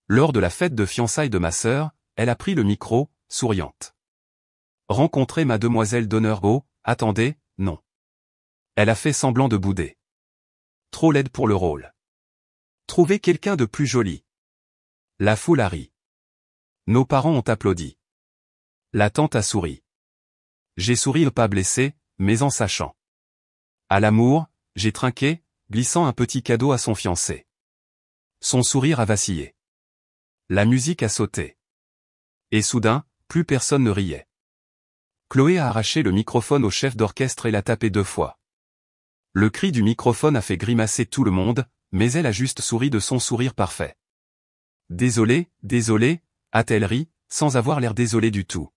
Lors de la fête de fiançailles de ma sœur, elle a pris le micro, souriante. Rencontrer mademoiselle d'honneur. Oh, attendez, non. Elle a fait semblant de bouder. Trop laide pour le rôle. Trouver quelqu'un de plus joli. La foule a ri. Nos parents ont applaudi. La tante a souri. J'ai souri pas blessé, mais en sachant. À l'amour, j'ai trinqué, glissant un petit cadeau à son fiancé. Son sourire a vacillé. La musique a sauté. Et soudain, plus personne ne riait. Chloé a arraché le microphone au chef d'orchestre et l'a tapé 2 fois. Le cri du microphone a fait grimacer tout le monde, mais elle a juste souri de son sourire parfait. Désolé, désolé, a-t-elle ri, sans avoir l'air désolée du tout.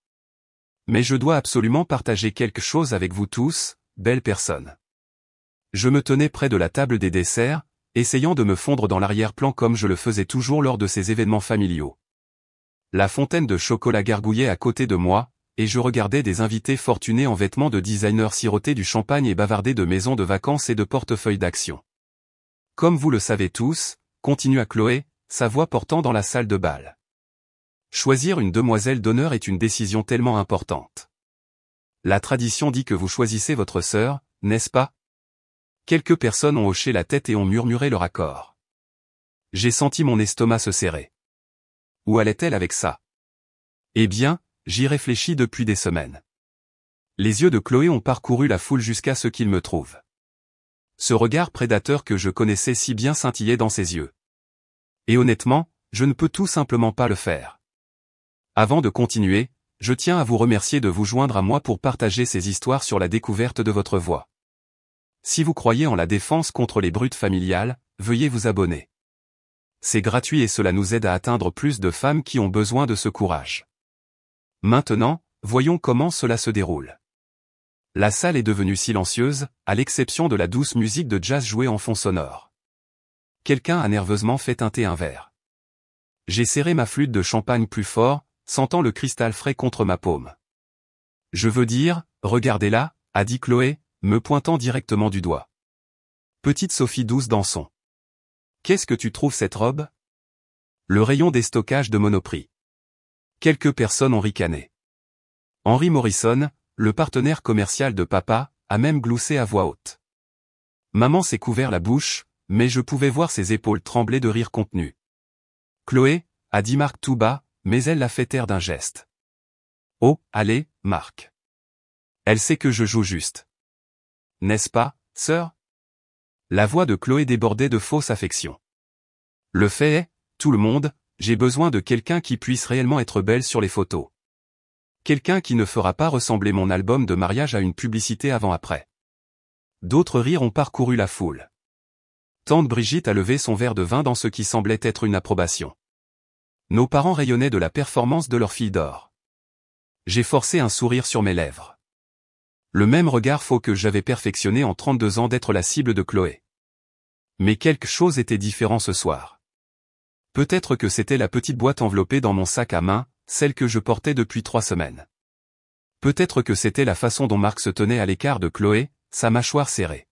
Mais je dois absolument partager quelque chose avec vous tous, belles personnes. Je me tenais près de la table des desserts, essayant de me fondre dans l'arrière-plan comme je le faisais toujours lors de ces événements familiaux. La fontaine de chocolat gargouillait à côté de moi, et je regardais des invités fortunés en vêtements de designer siroter du champagne et bavarder de maisons de vacances et de portefeuilles d'action. Comme vous le savez tous, continua Chloé, sa voix portant dans la salle de bal. Choisir une demoiselle d'honneur est une décision tellement importante. La tradition dit que vous choisissez votre sœur, n'est-ce pas? Quelques personnes ont hoché la tête et ont murmuré leur accord. J'ai senti mon estomac se serrer. Où allait-elle avec ça? Eh bien, j'y réfléchis depuis des semaines. Les yeux de Chloé ont parcouru la foule jusqu'à ce qu'ils me trouvent. Ce regard prédateur que je connaissais si bien scintillait dans ses yeux. Et honnêtement, je ne peux tout simplement pas le faire. Avant de continuer, je tiens à vous remercier de vous joindre à moi pour partager ces histoires sur la découverte de votre voix. Si vous croyez en la défense contre les brutes familiales, veuillez vous abonner. C'est gratuit et cela nous aide à atteindre plus de femmes qui ont besoin de ce courage. Maintenant, voyons comment cela se déroule. La salle est devenue silencieuse, à l'exception de la douce musique de jazz jouée en fond sonore. Quelqu'un a nerveusement fait teinter un verre. J'ai serré ma flûte de champagne plus fort, sentant le cristal frais contre ma paume. Je veux dire, regardez-la, a dit Chloé, me pointant directement du doigt. Petite Sophie douce d'Anson. Qu'est-ce que tu trouves cette robe? Le rayon des stockages de Monoprix. Quelques personnes ont ricané. Henry Morrison, le partenaire commercial de papa, a même gloussé à voix haute. Maman s'est couvert la bouche, mais je pouvais voir ses épaules trembler de rire contenu. Chloé, a dit Marc tout bas, mais elle l'a fait taire d'un geste. Oh, allez, Marc. Elle sait que je joue juste. N'est-ce pas, sœur? La voix de Chloé débordait de fausse affection. Le fait est, tout le monde, j'ai besoin de quelqu'un qui puisse réellement être belle sur les photos. Quelqu'un qui ne fera pas ressembler mon album de mariage à une publicité avant-après. D'autres rires ont parcouru la foule. Tante Brigitte a levé son verre de vin dans ce qui semblait être une approbation. Nos parents rayonnaient de la performance de leur fille d'or. J'ai forcé un sourire sur mes lèvres. Le même regard faux que j'avais perfectionné en 32 ans d'être la cible de Chloé. Mais quelque chose était différent ce soir. Peut-être que c'était la petite boîte enveloppée dans mon sac à main, celle que je portais depuis 3 semaines. Peut-être que c'était la façon dont Marc se tenait à l'écart de Chloé, sa mâchoire serrée.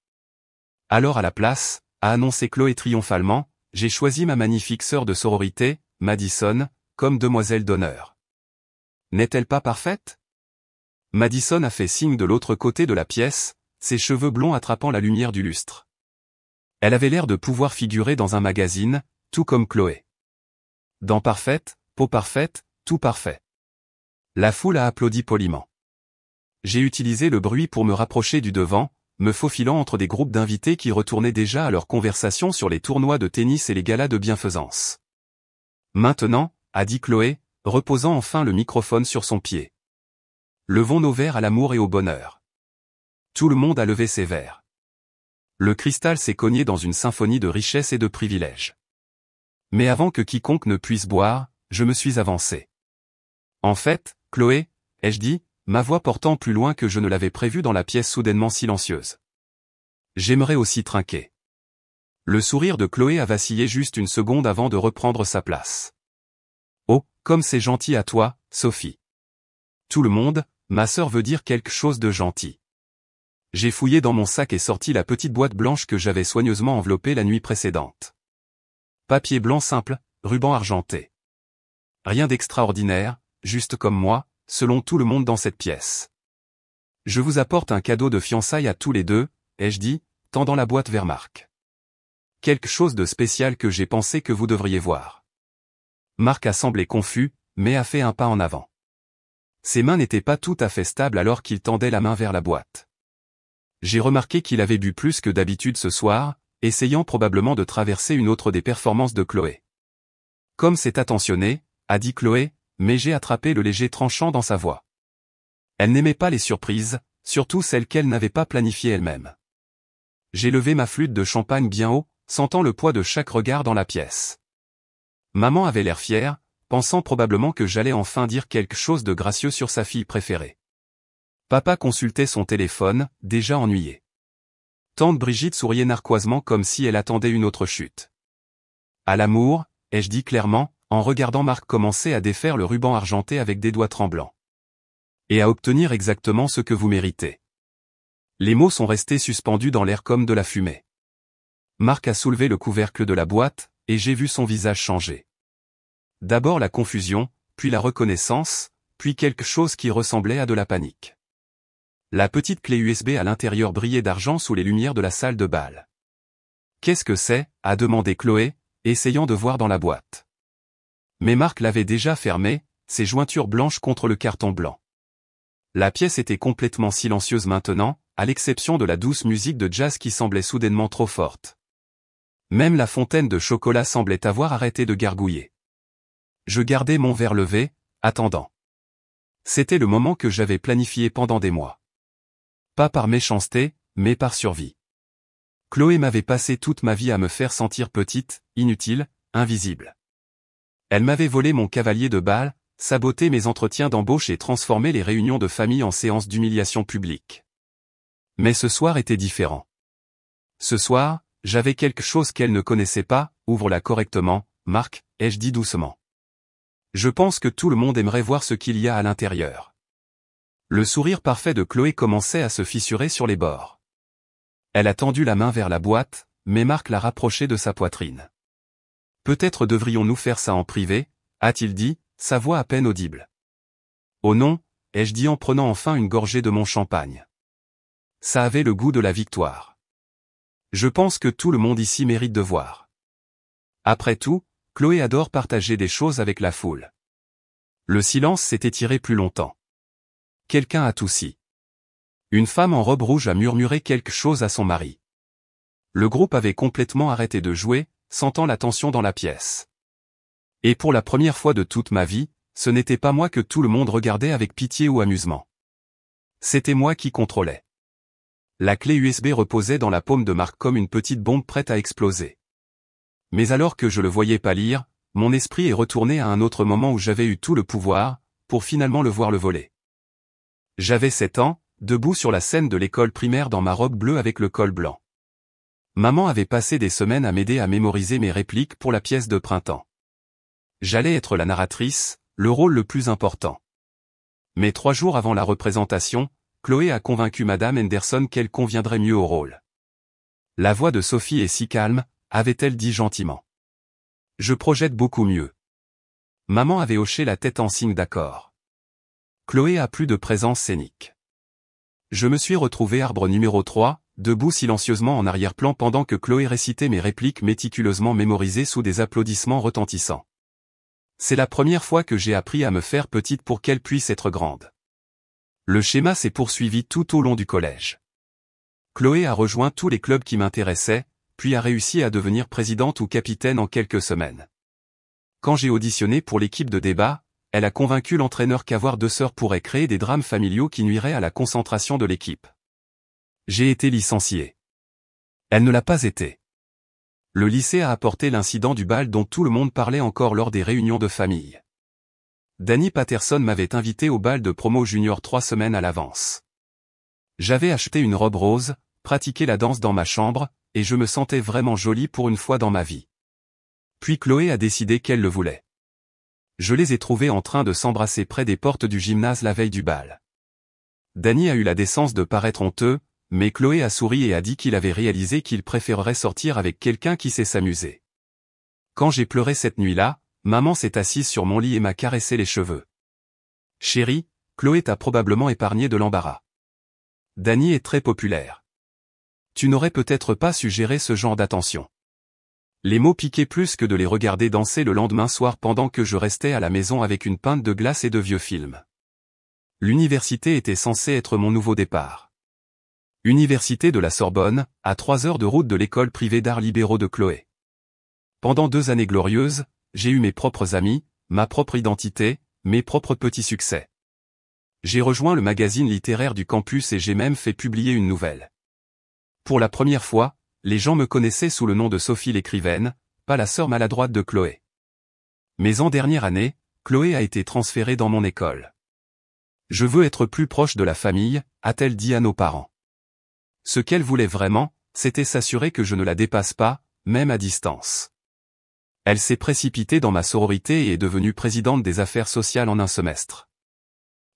Alors à la place, a annoncé Chloé triomphalement, j'ai choisi ma magnifique sœur de sororité, Madison, comme demoiselle d'honneur. N'est-elle pas parfaite? Madison a fait signe de l'autre côté de la pièce, ses cheveux blonds attrapant la lumière du lustre. Elle avait l'air de pouvoir figurer dans un magazine, tout comme Chloé. Dents parfaites, peau parfaite, tout parfait. La foule a applaudi poliment. J'ai utilisé le bruit pour me rapprocher du devant, me faufilant entre des groupes d'invités qui retournaient déjà à leur conversation sur les tournois de tennis et les galas de bienfaisance. Maintenant, a dit Chloé, reposant enfin le microphone sur son pied. Levons nos verres à l'amour et au bonheur. Tout le monde a levé ses verres. Le cristal s'est cogné dans une symphonie de richesse et de privilèges. Mais avant que quiconque ne puisse boire, je me suis avancé. En fait, Chloé, ai-je dit, ma voix portant plus loin que je ne l'avais prévu dans la pièce soudainement silencieuse. J'aimerais aussi trinquer. Le sourire de Chloé a vacillé juste une seconde avant de reprendre sa place. Oh, comme c'est gentil à toi, Sophie. Tout le monde, ma sœur veut dire quelque chose de gentil. J'ai fouillé dans mon sac et sorti la petite boîte blanche que j'avais soigneusement enveloppée la nuit précédente. Papier blanc simple, ruban argenté. Rien d'extraordinaire, juste comme moi, selon tout le monde dans cette pièce. Je vous apporte un cadeau de fiançailles à tous les deux, ai-je dit, tendant la boîte vers Marc. Quelque chose de spécial que j'ai pensé que vous devriez voir. Marc a semblé confus, mais a fait un pas en avant. Ses mains n'étaient pas tout à fait stables alors qu'il tendait la main vers la boîte. J'ai remarqué qu'il avait bu plus que d'habitude ce soir, essayant probablement de traverser une autre des performances de Chloé. Comme c'est attentionné, a dit Chloé, mais j'ai attrapé le léger tranchant dans sa voix. Elle n'aimait pas les surprises, surtout celles qu'elle n'avait pas planifiées elle-même. J'ai levé ma flûte de champagne bien haut, sentant le poids de chaque regard dans la pièce. Maman avait l'air fière, pensant probablement que j'allais enfin dire quelque chose de gracieux sur sa fille préférée. Papa consultait son téléphone, déjà ennuyé. Tante Brigitte souriait narquoisement comme si elle attendait une autre chute. À l'amour, ai-je dit clairement, en regardant Marc commencer à défaire le ruban argenté avec des doigts tremblants. Et à obtenir exactement ce que vous méritez. Les mots sont restés suspendus dans l'air comme de la fumée. Marc a soulevé le couvercle de la boîte, et j'ai vu son visage changer. D'abord la confusion, puis la reconnaissance, puis quelque chose qui ressemblait à de la panique. La petite clé USB à l'intérieur brillait d'argent sous les lumières de la salle de bal. « Qu'est-ce que c'est » a demandé Chloé, essayant de voir dans la boîte. Mais Marc l'avait déjà fermée, ses jointures blanches contre le carton blanc. La pièce était complètement silencieuse maintenant, à l'exception de la douce musique de jazz qui semblait soudainement trop forte. Même la fontaine de chocolat semblait avoir arrêté de gargouiller. Je gardais mon verre levé, attendant. C'était le moment que j'avais planifié pendant des mois. Pas par méchanceté, mais par survie. Chloé m'avait passé toute ma vie à me faire sentir petite, inutile, invisible. Elle m'avait volé mon cavalier de bal, saboté mes entretiens d'embauche et transformé les réunions de famille en séances d'humiliation publique. Mais ce soir était différent. Ce soir, j'avais quelque chose qu'elle ne connaissait pas, ouvre-la correctement, Marc, ai-je dit doucement. Je pense que tout le monde aimerait voir ce qu'il y a à l'intérieur. Le sourire parfait de Chloé commençait à se fissurer sur les bords. Elle a tendu la main vers la boîte, mais Marc l'a rapprochée de sa poitrine. Peut-être devrions-nous faire ça en privé, a-t-il dit, sa voix à peine audible. Oh non, ai-je dit en prenant enfin une gorgée de mon champagne. Ça avait le goût de la victoire. Je pense que tout le monde ici mérite de voir. Après tout, Chloé adore partager des choses avec la foule. Le silence s'est étiré plus longtemps. Quelqu'un a toussi. Une femme en robe rouge a murmuré quelque chose à son mari. Le groupe avait complètement arrêté de jouer, sentant la tension dans la pièce. Et pour la première fois de toute ma vie, ce n'était pas moi que tout le monde regardait avec pitié ou amusement. C'était moi qui contrôlais. La clé USB reposait dans la paume de Marc comme une petite bombe prête à exploser. Mais alors que je le voyais pâlir, mon esprit est retourné à un autre moment où j'avais eu tout le pouvoir, pour finalement le voir le voler. J'avais 7 ans, debout sur la scène de l'école primaire dans ma robe bleue avec le col blanc. Maman avait passé des semaines à m'aider à mémoriser mes répliques pour la pièce de printemps. J'allais être la narratrice, le rôle le plus important. Mais 3 jours avant la représentation, Chloé a convaincu Madame Henderson qu'elle conviendrait mieux au rôle. La voix de Sophie est si calme, avait-elle dit gentiment. Je projette beaucoup mieux. Maman avait hoché la tête en signe d'accord. Chloé a plus de présence scénique. Je me suis retrouvé arbre numéro 3, debout silencieusement en arrière-plan pendant que Chloé récitait mes répliques méticuleusement mémorisées sous des applaudissements retentissants. C'est la première fois que j'ai appris à me faire petite pour qu'elle puisse être grande. Le schéma s'est poursuivi tout au long du collège. Chloé a rejoint tous les clubs qui m'intéressaient, puis a réussi à devenir présidente ou capitaine en quelques semaines. Quand j'ai auditionné pour l'équipe de débat, elle a convaincu l'entraîneur qu'avoir 2 sœurs pourrait créer des drames familiaux qui nuiraient à la concentration de l'équipe. J'ai été licencié. Elle ne l'a pas été. Le lycée a apporté l'incident du bal dont tout le monde parlait encore lors des réunions de famille. Danny Patterson m'avait invité au bal de promo junior 3 semaines à l'avance. J'avais acheté une robe rose, pratiqué la danse dans ma chambre, et je me sentais vraiment jolie pour une fois dans ma vie. Puis Chloé a décidé qu'elle le voulait. Je les ai trouvés en train de s'embrasser près des portes du gymnase la veille du bal. Danny a eu la décence de paraître honteux, mais Chloé a souri et a dit qu'il avait réalisé qu'il préférerait sortir avec quelqu'un qui sait s'amuser. Quand j'ai pleuré cette nuit-là, maman s'est assise sur mon lit et m'a caressé les cheveux. Chérie, Chloé t'a probablement épargné de l'embarras. Danny est très populaire. Tu n'aurais peut-être pas su gérer ce genre d'attention. Les mots piquaient plus que de les regarder danser le lendemain soir pendant que je restais à la maison avec une pinte de glace et de vieux films. L'université était censée être mon nouveau départ. Université de la Sorbonne, à 3 heures de route de l'école privée d'arts libéraux de Chloé. Pendant 2 années glorieuses, j'ai eu mes propres amis, ma propre identité, mes propres petits succès. J'ai rejoint le magazine littéraire du campus et j'ai même fait publier une nouvelle. Pour la première fois, les gens me connaissaient sous le nom de Sophie l'écrivaine, pas la sœur maladroite de Chloé. Mais en dernière année, Chloé a été transférée dans mon école. Je veux être plus proche de la famille, a-t-elle dit à nos parents. Ce qu'elle voulait vraiment, c'était s'assurer que je ne la dépasse pas, même à distance. Elle s'est précipitée dans ma sororité et est devenue présidente des affaires sociales en un semestre.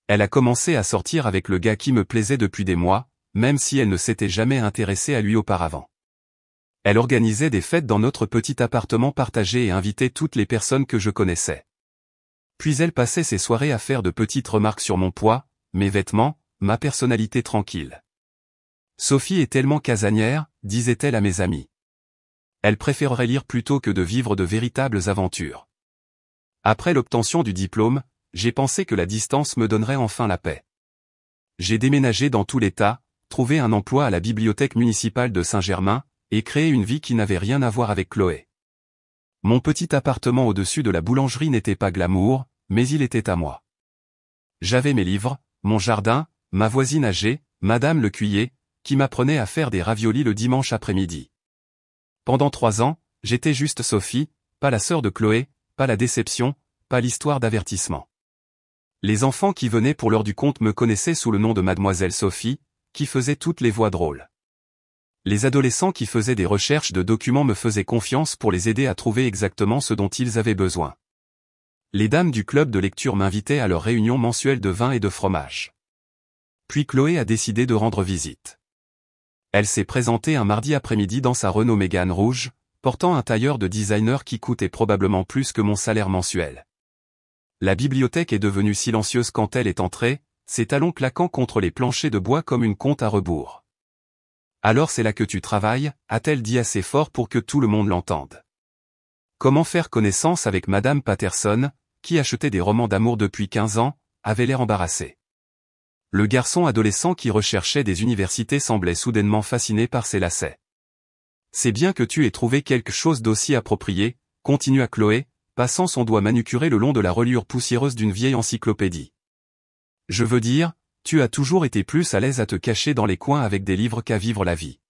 Elle a commencé à sortir avec le gars qui me plaisait depuis des mois, même si elle ne s'était jamais intéressée à lui auparavant. Elle organisait des fêtes dans notre petit appartement partagé et invitait toutes les personnes que je connaissais. Puis elle passait ses soirées à faire de petites remarques sur mon poids, mes vêtements, ma personnalité tranquille. Sophie est tellement casanière, disait-elle à mes amis. Elle préférerait lire plutôt que de vivre de véritables aventures. Après l'obtention du diplôme, j'ai pensé que la distance me donnerait enfin la paix. J'ai déménagé dans tout l'État, trouvé un emploi à la bibliothèque municipale de Saint-Germain, et créé une vie qui n'avait rien à voir avec Chloé. Mon petit appartement au-dessus de la boulangerie n'était pas glamour, mais il était à moi. J'avais mes livres, mon jardin, ma voisine âgée, Madame Lecuyer, qui m'apprenait à faire des raviolis le dimanche après-midi. Pendant 3 ans, j'étais juste Sophie, pas la sœur de Chloé, pas la déception, pas l'histoire d'avertissement. Les enfants qui venaient pour l'heure du conte me connaissaient sous le nom de Mademoiselle Sophie, qui faisait toutes les voix drôles. Les adolescents qui faisaient des recherches de documents me faisaient confiance pour les aider à trouver exactement ce dont ils avaient besoin. Les dames du club de lecture m'invitaient à leurs réunions mensuelles de vin et de fromage. Puis Chloé a décidé de rendre visite. Elle s'est présentée un mardi après-midi dans sa Renault Mégane rouge, portant un tailleur de designer qui coûtait probablement plus que mon salaire mensuel. La bibliothèque est devenue silencieuse quand elle est entrée, ses talons claquant contre les planchers de bois comme une compte à rebours. Alors c'est là que tu travailles, a-t-elle dit assez fort pour que tout le monde l'entende. Comment faire connaissance avec Madame Patterson, qui achetait des romans d'amour depuis 15 ans, avait l'air embarrassé. Le garçon adolescent qui recherchait des universités semblait soudainement fasciné par ses lacets. C'est bien que tu aies trouvé quelque chose d'aussi approprié, continua Chloé, passant son doigt manucuré le long de la reliure poussiéreuse d'une vieille encyclopédie. Je veux dire, tu as toujours été plus à l'aise à te cacher dans les coins avec des livres qu'à vivre la vie.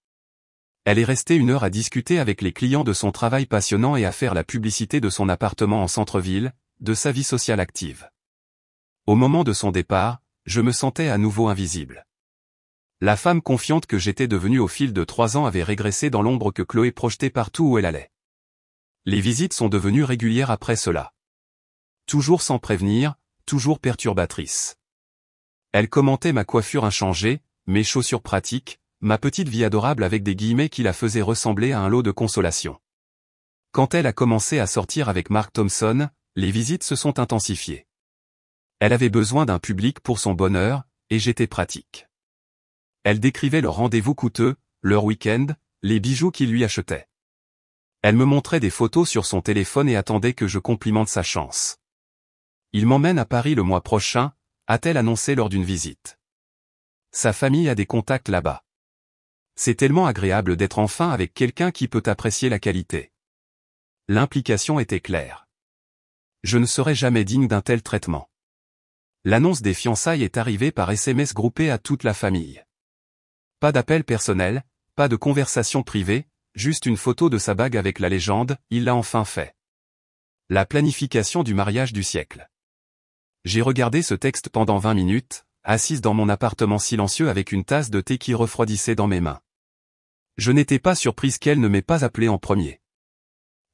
Elle est restée 1 heure à discuter avec les clients de son travail passionnant et à faire la publicité de son appartement en centre-ville, de sa vie sociale active. Au moment de son départ, je me sentais à nouveau invisible. La femme confiante que j'étais devenue au fil de 3 ans avait régressé dans l'ombre que Chloé projetait partout où elle allait. Les visites sont devenues régulières après cela. Toujours sans prévenir, toujours perturbatrices. Elle commentait ma coiffure inchangée, mes chaussures pratiques, ma petite vie adorable avec des guillemets qui la faisaient ressembler à un lot de consolation. Quand elle a commencé à sortir avec Mark Thompson, les visites se sont intensifiées. Elle avait besoin d'un public pour son bonheur, et j'étais pratique. Elle décrivait leurs rendez-vous coûteux, leurs week-ends, les bijoux qu'ils lui achetaient. Elle me montrait des photos sur son téléphone et attendait que je complimente sa chance. Il m'emmène à Paris le mois prochain, a-t-elle annoncé lors d'une visite. Sa famille a des contacts là-bas. C'est tellement agréable d'être enfin avec quelqu'un qui peut apprécier la qualité. L'implication était claire. Je ne serai jamais digne d'un tel traitement. L'annonce des fiançailles est arrivée par SMS groupé à toute la famille. Pas d'appel personnel, pas de conversation privée, juste une photo de sa bague avec la légende « Il l'a enfin fait ». La planification du mariage du siècle. J'ai regardé ce texte pendant 20 minutes, assise dans mon appartement silencieux avec une tasse de thé qui refroidissait dans mes mains. Je n'étais pas surprise qu'elle ne m'ait pas appelé en premier.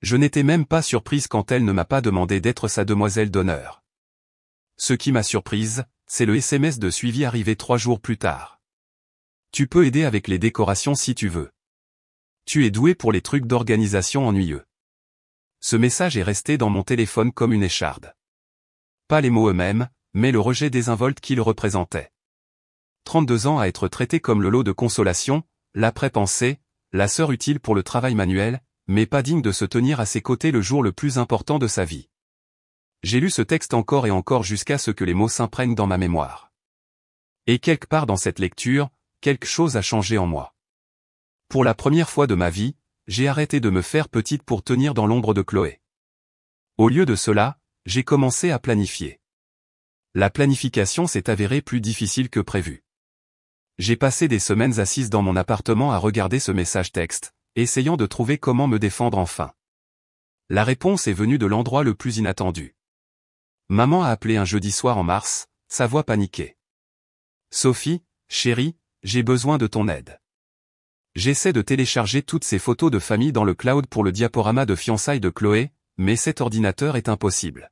Je n'étais même pas surprise quand elle ne m'a pas demandé d'être sa demoiselle d'honneur. Ce qui m'a surprise, c'est le SMS de suivi arrivé 3 jours plus tard. Tu peux aider avec les décorations si tu veux. Tu es doué pour les trucs d'organisation ennuyeux. Ce message est resté dans mon téléphone comme une écharde. Pas les mots eux-mêmes, mais le rejet désinvolte qu'ils représentaient. 32 ans à être traité comme le lot de consolation, l'après-pensée, la sœur utile pour le travail manuel, mais pas digne de se tenir à ses côtés le jour le plus important de sa vie. J'ai lu ce texte encore et encore jusqu'à ce que les mots s'imprègnent dans ma mémoire. Et quelque part dans cette lecture, quelque chose a changé en moi. Pour la première fois de ma vie, j'ai arrêté de me faire petite pour tenir dans l'ombre de Chloé. Au lieu de cela, j'ai commencé à planifier. La planification s'est avérée plus difficile que prévu. J'ai passé des semaines assise dans mon appartement à regarder ce message texte, essayant de trouver comment me défendre enfin. La réponse est venue de l'endroit le plus inattendu. Maman a appelé un jeudi soir en mars, sa voix paniquée. « Sophie, chérie, j'ai besoin de ton aide. J'essaie de télécharger toutes ces photos de famille dans le cloud pour le diaporama de fiançailles de Chloé, mais cet ordinateur est impossible. »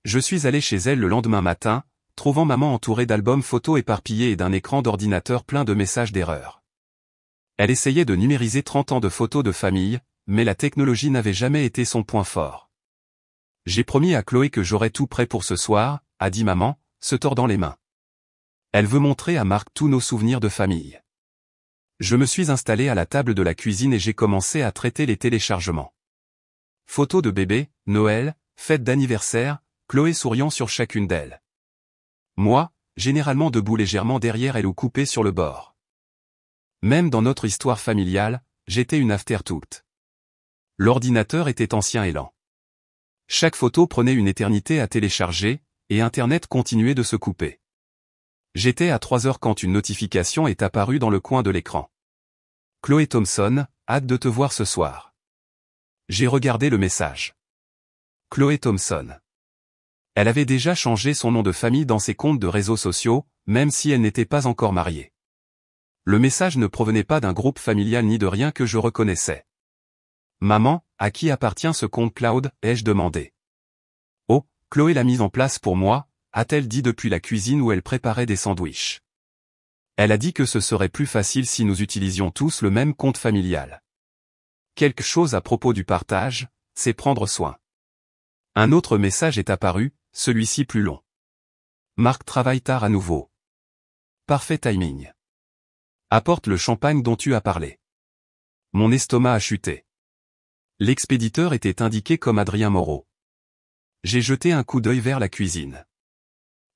Je suis allé chez elle le lendemain matin, trouvant maman entourée d'albums photos éparpillés et d'un écran d'ordinateur plein de messages d'erreur. Elle essayait de numériser 30 ans de photos de famille, mais la technologie n'avait jamais été son point fort. « J'ai promis à Chloé que j'aurais tout prêt pour ce soir », a dit maman, se tordant les mains. Elle veut montrer à Marc tous nos souvenirs de famille. Je me suis installé à la table de la cuisine et j'ai commencé à traiter les téléchargements. Photos de bébé, Noël, fête d'anniversaire, Chloé souriant sur chacune d'elles. Moi, généralement debout légèrement derrière elle ou coupé sur le bord. Même dans notre histoire familiale, j'étais une afterthought. L'ordinateur était ancien et lent. Chaque photo prenait une éternité à télécharger, et Internet continuait de se couper. J'étais à 3 heures quand une notification est apparue dans le coin de l'écran. « Chloé Thompson, hâte de te voir ce soir. » J'ai regardé le message. Chloé Thompson. Elle avait déjà changé son nom de famille dans ses comptes de réseaux sociaux, même si elle n'était pas encore mariée. Le message ne provenait pas d'un groupe familial ni de rien que je reconnaissais. « Maman, à qui appartient ce compte cloud ?» ai-je demandé. « Oh, Chloé l'a mise en place pour moi », a-t-elle dit depuis la cuisine où elle préparait des sandwichs. Elle a dit que ce serait plus facile si nous utilisions tous le même compte familial. Quelque chose à propos du partage, c'est prendre soin. Un autre message est apparu, celui-ci plus long. Marc travaille tard à nouveau. Parfait timing. Apporte le champagne dont tu as parlé. Mon estomac a chuté. L'expéditeur était indiqué comme Adrien Moreau. J'ai jeté un coup d'œil vers la cuisine.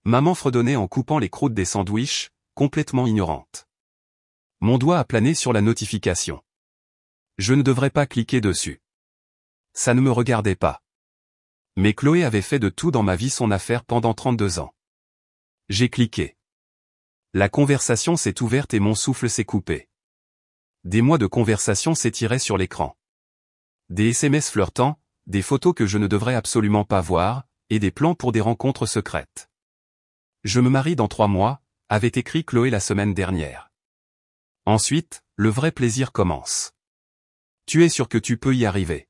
Maman fredonnait en coupant les croûtes des sandwichs, complètement ignorante. Mon doigt a plané sur la notification. Je ne devrais pas cliquer dessus. Ça ne me regardait pas. Mais Chloé avait fait de tout dans ma vie son affaire pendant 32 ans. J'ai cliqué. La conversation s'est ouverte et mon souffle s'est coupé. Des mois de conversation s'étiraient sur l'écran. Des SMS flirtants, des photos que je ne devrais absolument pas voir, et des plans pour des rencontres secrètes. Je me marie dans 3 mois, avait écrit Chloé la semaine dernière. Ensuite, le vrai plaisir commence. Tu es sûr que tu peux y arriver?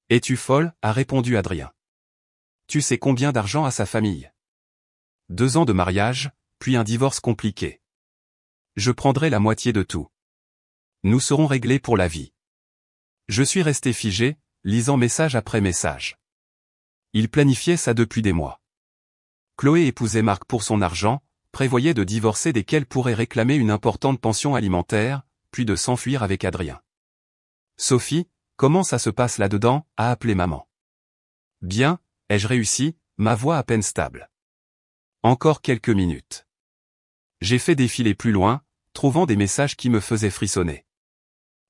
Es-tu folle? A répondu Adrien. Tu sais combien d'argent a sa famille? 2 ans de mariage, puis un divorce compliqué. Je prendrai la moitié de tout. Nous serons réglés pour la vie. Je suis resté figé, lisant message après message. Il planifiait ça depuis des mois. Chloé épousait Marc pour son argent, prévoyait de divorcer dès qu'elle pourrait réclamer une importante pension alimentaire, puis de s'enfuir avec Adrien. Sophie, comment ça se passe là-dedans? A appelé maman. Bien, ai-je réussi, ma voix à peine stable. Encore quelques minutes. J'ai fait défiler plus loin, trouvant des messages qui me faisaient frissonner.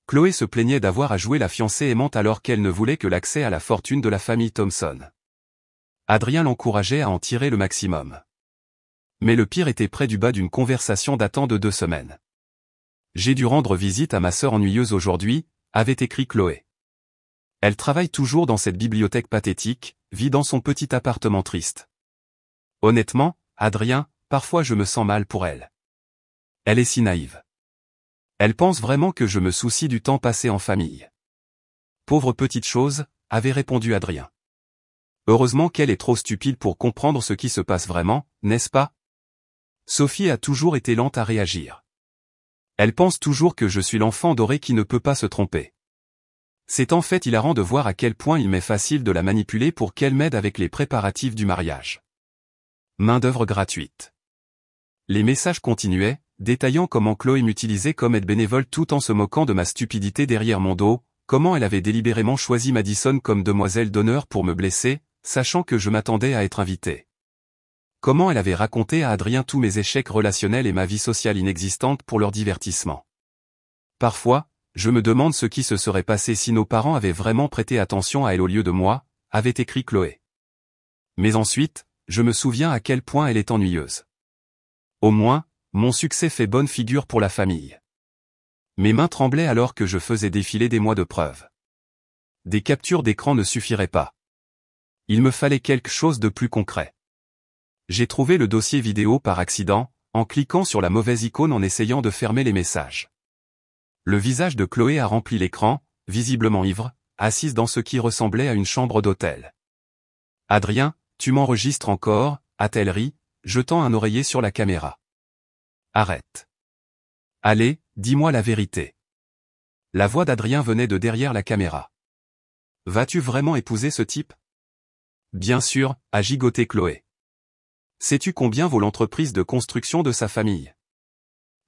Chloé se plaignait d'avoir à jouer la fiancée aimante alors qu'elle ne voulait que l'accès à la fortune de la famille Thompson. Adrien l'encourageait à en tirer le maximum. Mais le pire était près du bas d'une conversation datant de 2 semaines. J'ai dû rendre visite à ma sœur ennuyeuse aujourd'hui, avait écrit Chloé. Elle travaille toujours dans cette bibliothèque pathétique, vit dans son petit appartement triste. Honnêtement, Adrien, parfois je me sens mal pour elle. Elle est si naïve. Elle pense vraiment que je me soucie du temps passé en famille. Pauvre petite chose, avait répondu Adrien. Heureusement qu'elle est trop stupide pour comprendre ce qui se passe vraiment, n'est-ce pas? Sophie a toujours été lente à réagir. Elle pense toujours que je suis l'enfant doré qui ne peut pas se tromper. C'est en fait hilarant de voir à quel point il m'est facile de la manipuler pour qu'elle m'aide avec les préparatifs du mariage. Main-d'œuvre gratuite. Les messages continuaient, détaillant comment Chloé m'utilisait comme aide bénévole tout en se moquant de ma stupidité derrière mon dos, comment elle avait délibérément choisi Madison comme demoiselle d'honneur pour me blesser, sachant que je m'attendais à être invité. Comment elle avait raconté à Adrien tous mes échecs relationnels et ma vie sociale inexistante pour leur divertissement. Parfois, je me demande ce qui se serait passé si nos parents avaient vraiment prêté attention à elle au lieu de moi, avait écrit Chloé. Mais ensuite, je me souviens à quel point elle est ennuyeuse. Au moins, mon succès fait bonne figure pour la famille. Mes mains tremblaient alors que je faisais défiler des mois de preuves. Des captures d'écran ne suffiraient pas. Il me fallait quelque chose de plus concret. J'ai trouvé le dossier vidéo par accident, en cliquant sur la mauvaise icône en essayant de fermer les messages. Le visage de Chloé a rempli l'écran, visiblement ivre, assise dans ce qui ressemblait à une chambre d'hôtel. « Adrien, tu m'enregistres encore ?» a-t-elle ri, jetant un oreiller sur la caméra. « Arrête. Allez, dis-moi la vérité. » La voix d'Adrien venait de derrière la caméra. « Vas-tu vraiment épouser ce type ?»« Bien sûr », a gigoté Chloé. « Sais-tu combien vaut l'entreprise de construction de sa famille ?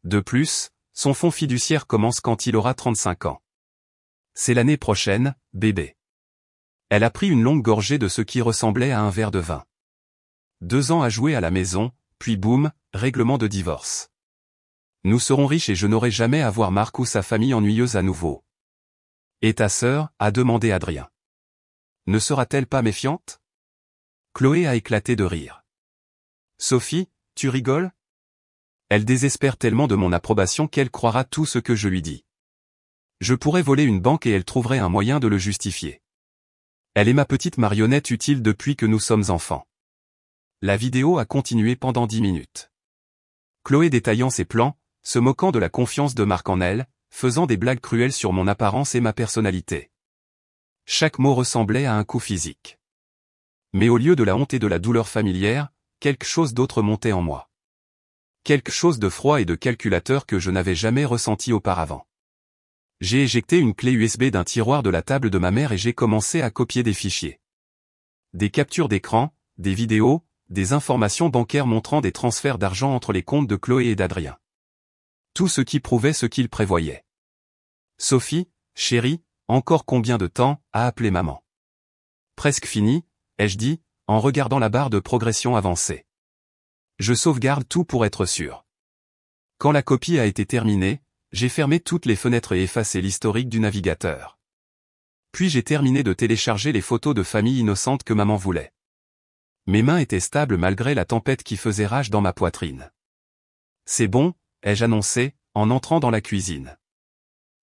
De plus, son fonds fiduciaire commence quand il aura 35 ans. C'est l'année prochaine, bébé. » Elle a pris une longue gorgée de ce qui ressemblait à un verre de vin. 2 ans à jouer à la maison, puis boum, règlement de divorce. Nous serons riches et je n'aurai jamais à voir Marc ou sa famille ennuyeuse à nouveau. « Et ta sœur ?» a demandé Adrien. « Ne sera-t-elle pas méfiante ?» Chloé a éclaté de rire. « Sophie, tu rigoles ? Elle désespère tellement de mon approbation qu'elle croira tout ce que je lui dis. Je pourrais voler une banque et elle trouverait un moyen de le justifier. Elle est ma petite marionnette utile depuis que nous sommes enfants. » La vidéo a continué pendant 10 minutes. Chloé détaillant ses plans, se moquant de la confiance de Marc en elle, faisant des blagues cruelles sur mon apparence et ma personnalité. Chaque mot ressemblait à un coup physique. Mais au lieu de la honte et de la douleur familière, quelque chose d'autre montait en moi. Quelque chose de froid et de calculateur que je n'avais jamais ressenti auparavant. J'ai éjecté une clé USB d'un tiroir de la table de ma mère et j'ai commencé à copier des fichiers. Des captures d'écran, des vidéos, des informations bancaires montrant des transferts d'argent entre les comptes de Chloé et d'Adrien. Tout ce qui prouvait ce qu'il prévoyait. « Sophie, chérie, encore combien de temps ?» a appelé maman. « Presque fini », ai-je dit, en regardant la barre de progression avancer. Je sauvegarde tout pour être sûr. Quand la copie a été terminée, j'ai fermé toutes les fenêtres et effacé l'historique du navigateur. Puis j'ai terminé de télécharger les photos de famille innocente que maman voulait. Mes mains étaient stables malgré la tempête qui faisait rage dans ma poitrine. « C'est bon », ai-je annoncé, en entrant dans la cuisine.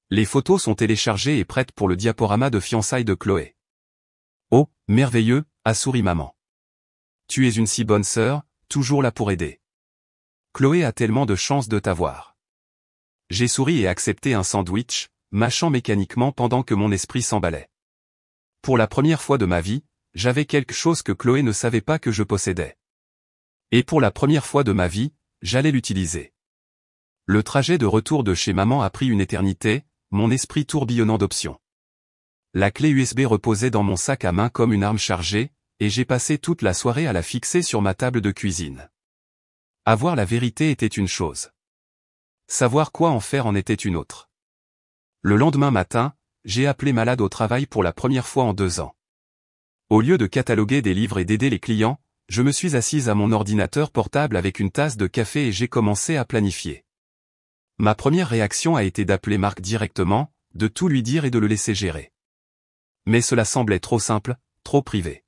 Les photos sont téléchargées et prêtes pour le diaporama de fiançailles de Chloé. « Oh, merveilleux », a souri maman. « Tu es une si bonne sœur, toujours là pour aider. Chloé a tellement de chance de t'avoir. » J'ai souri et accepté un sandwich, mâchant mécaniquement pendant que mon esprit s'emballait. Pour la première fois de ma vie, j'avais quelque chose que Chloé ne savait pas que je possédais. Et pour la première fois de ma vie, j'allais l'utiliser. Le trajet de retour de chez maman a pris une éternité, mon esprit tourbillonnant d'options. La clé USB reposait dans mon sac à main comme une arme chargée, et j'ai passé toute la soirée à la fixer sur ma table de cuisine. Avoir la vérité était une chose. Savoir quoi en faire en était une autre. Le lendemain matin, j'ai appelé malade au travail pour la première fois en 2 ans. Au lieu de cataloguer des livres et d'aider les clients, je me suis assise à mon ordinateur portable avec une tasse de café et j'ai commencé à planifier. Ma première réaction a été d'appeler Marc directement, de tout lui dire et de le laisser gérer. Mais cela semblait trop simple, trop privé.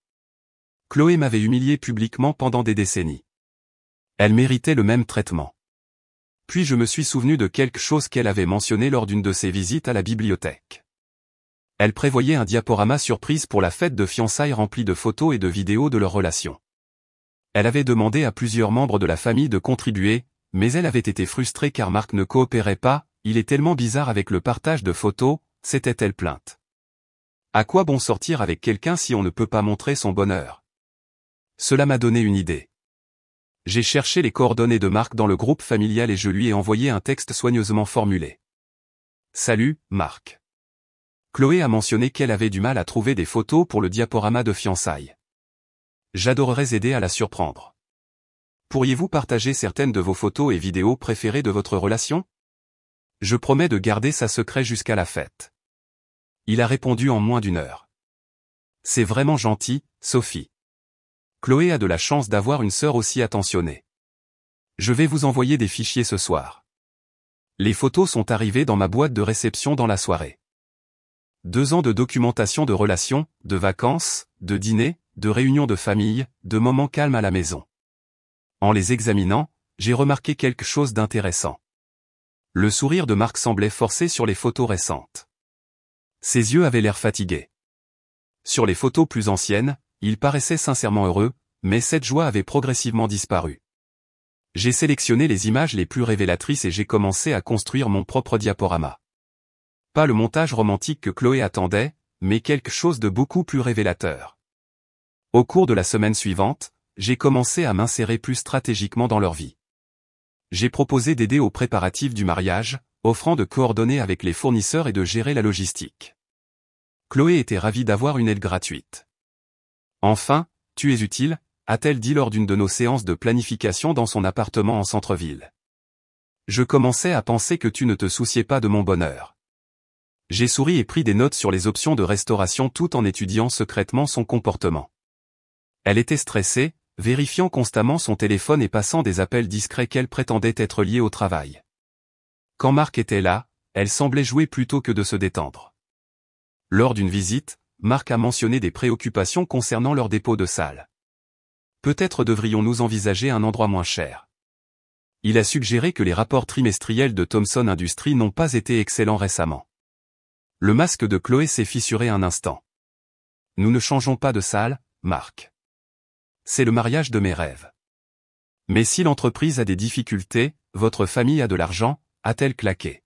Chloé m'avait humilié publiquement pendant des décennies. Elle méritait le même traitement. Puis je me suis souvenu de quelque chose qu'elle avait mentionné lors d'une de ses visites à la bibliothèque. Elle prévoyait un diaporama surprise pour la fête de fiançailles rempli de photos et de vidéos de leur relation. Elle avait demandé à plusieurs membres de la famille de contribuer, mais elle avait été frustrée car Marc ne coopérait pas, il est tellement bizarre avec le partage de photos, s'était-elle plainte. À quoi bon sortir avec quelqu'un si on ne peut pas montrer son bonheur? Cela m'a donné une idée. J'ai cherché les coordonnées de Marc dans le groupe familial et je lui ai envoyé un texte soigneusement formulé. « Salut, Marc. Chloé a mentionné qu'elle avait du mal à trouver des photos pour le diaporama de fiançailles. J'adorerais aider à la surprendre. Pourriez-vous partager certaines de vos photos et vidéos préférées de votre relation? Je promets de garder ça secret jusqu'à la fête. Il a répondu en moins d'une heure. C'est vraiment gentil, Sophie. Chloé a de la chance d'avoir une sœur aussi attentionnée. Je vais vous envoyer des fichiers ce soir. Les photos sont arrivées dans ma boîte de réception dans la soirée. 2 ans de documentation de relations, de vacances, de dîners, de réunions de famille, de moments calmes à la maison. En les examinant, j'ai remarqué quelque chose d'intéressant. Le sourire de Marc semblait forcé sur les photos récentes. Ses yeux avaient l'air fatigués. Sur les photos plus anciennes, il paraissait sincèrement heureux, mais cette joie avait progressivement disparu. J'ai sélectionné les images les plus révélatrices et j'ai commencé à construire mon propre diaporama. Pas le montage romantique que Chloé attendait, mais quelque chose de beaucoup plus révélateur. Au cours de la semaine suivante, j'ai commencé à m'insérer plus stratégiquement dans leur vie. J'ai proposé d'aider aux préparatifs du mariage, offrant de coordonner avec les fournisseurs et de gérer la logistique. Chloé était ravie d'avoir une aide gratuite. Enfin, tu es utile, a-t-elle dit lors d'une de nos séances de planification dans son appartement en centre-ville. Je commençais à penser que tu ne te souciais pas de mon bonheur. J'ai souri et pris des notes sur les options de restauration tout en étudiant secrètement son comportement. Elle était stressée, vérifiant constamment son téléphone et passant des appels discrets qu'elle prétendait être liés au travail. Quand Marc était là, elle semblait jouer plutôt que de se détendre. Lors d'une visite, Marc a mentionné des préoccupations concernant leur dépôt de salle. Peut-être devrions-nous envisager un endroit moins cher. Il a suggéré que les rapports trimestriels de Thomson Industries n'ont pas été excellents récemment. Le masque de Chloé s'est fissuré un instant. Nous ne changeons pas de salle, Marc. C'est le mariage de mes rêves. Mais si l'entreprise a des difficultés, votre famille a de l'argent, a-t-elle claqué.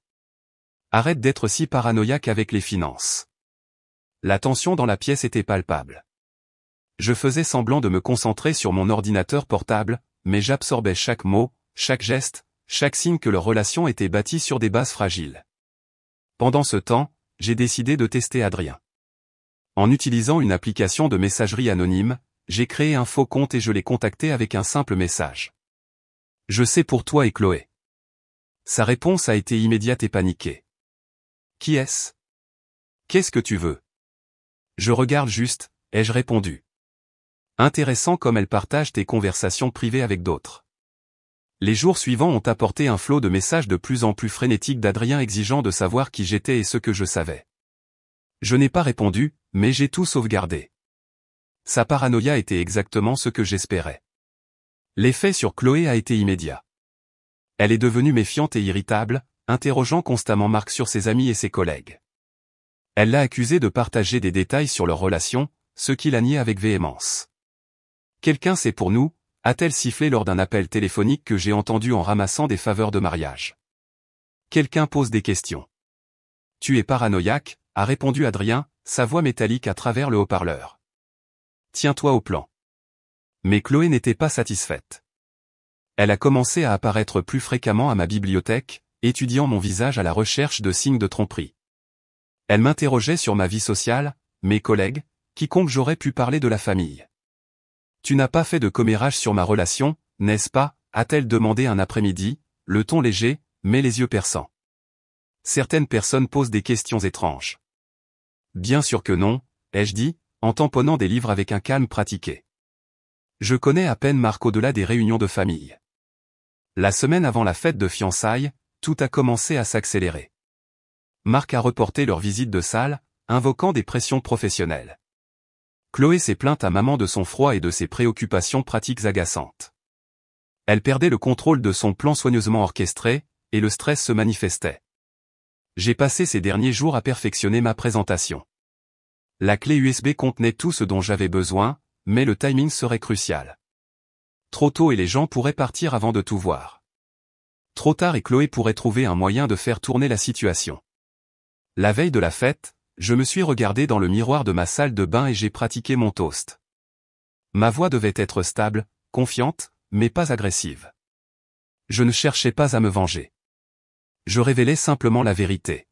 Arrête d'être si paranoïaque avec les finances. La tension dans la pièce était palpable. Je faisais semblant de me concentrer sur mon ordinateur portable, mais j'absorbais chaque mot, chaque geste, chaque signe que leur relation était bâtie sur des bases fragiles. Pendant ce temps, j'ai décidé de tester Adrien. En utilisant une application de messagerie anonyme, j'ai créé un faux compte et je l'ai contacté avec un simple message. Je sais pour toi et Chloé. Sa réponse a été immédiate et paniquée. Qui est-ce? Qu'est-ce que tu veux? Je regarde juste, ai-je répondu. Intéressant comme elle partage tes conversations privées avec d'autres. Les jours suivants ont apporté un flot de messages de plus en plus frénétiques d'Adrien exigeant de savoir qui j'étais et ce que je savais. Je n'ai pas répondu, mais j'ai tout sauvegardé. Sa paranoïa était exactement ce que j'espérais. L'effet sur Chloé a été immédiat. Elle est devenue méfiante et irritable, interrogeant constamment Marc sur ses amis et ses collègues. Elle l'a accusé de partager des détails sur leur relation, ce qu'il a nié avec véhémence. Quelqu'un sait pour nous, a-t-elle sifflé lors d'un appel téléphonique que j'ai entendu en ramassant des faveurs de mariage. Quelqu'un pose des questions. Tu es paranoïaque, a répondu Adrien, sa voix métallique à travers le haut-parleur. Tiens-toi au plan. Mais Chloé n'était pas satisfaite. Elle a commencé à apparaître plus fréquemment à ma bibliothèque, étudiant mon visage à la recherche de signes de tromperie. Elle m'interrogeait sur ma vie sociale, mes collègues, quiconque j'aurais pu parler de la famille. Tu n'as pas fait de commérage sur ma relation, n'est-ce pas, a-t-elle demandé un après-midi, le ton léger, mais les yeux perçants. Certaines personnes posent des questions étranges. Bien sûr que non, ai-je dit, en tamponnant des livres avec un calme pratiqué. Je connais à peine Marc au-delà des réunions de famille. La semaine avant la fête de fiançailles, tout a commencé à s'accélérer. Marc a reporté leur visite de salle, invoquant des pressions professionnelles. Chloé s'est plainte à maman de son froid et de ses préoccupations pratiques agaçantes. Elle perdait le contrôle de son plan soigneusement orchestré, et le stress se manifestait. J'ai passé ces derniers jours à perfectionner ma présentation. La clé USB contenait tout ce dont j'avais besoin, mais le timing serait crucial. Trop tôt et les gens pourraient partir avant de tout voir. Trop tard et Chloé pourrait trouver un moyen de faire tourner la situation. La veille de la fête, je me suis regardé dans le miroir de ma salle de bain et j'ai pratiqué mon toast. Ma voix devait être stable, confiante, mais pas agressive. Je ne cherchais pas à me venger. Je révélais simplement la vérité.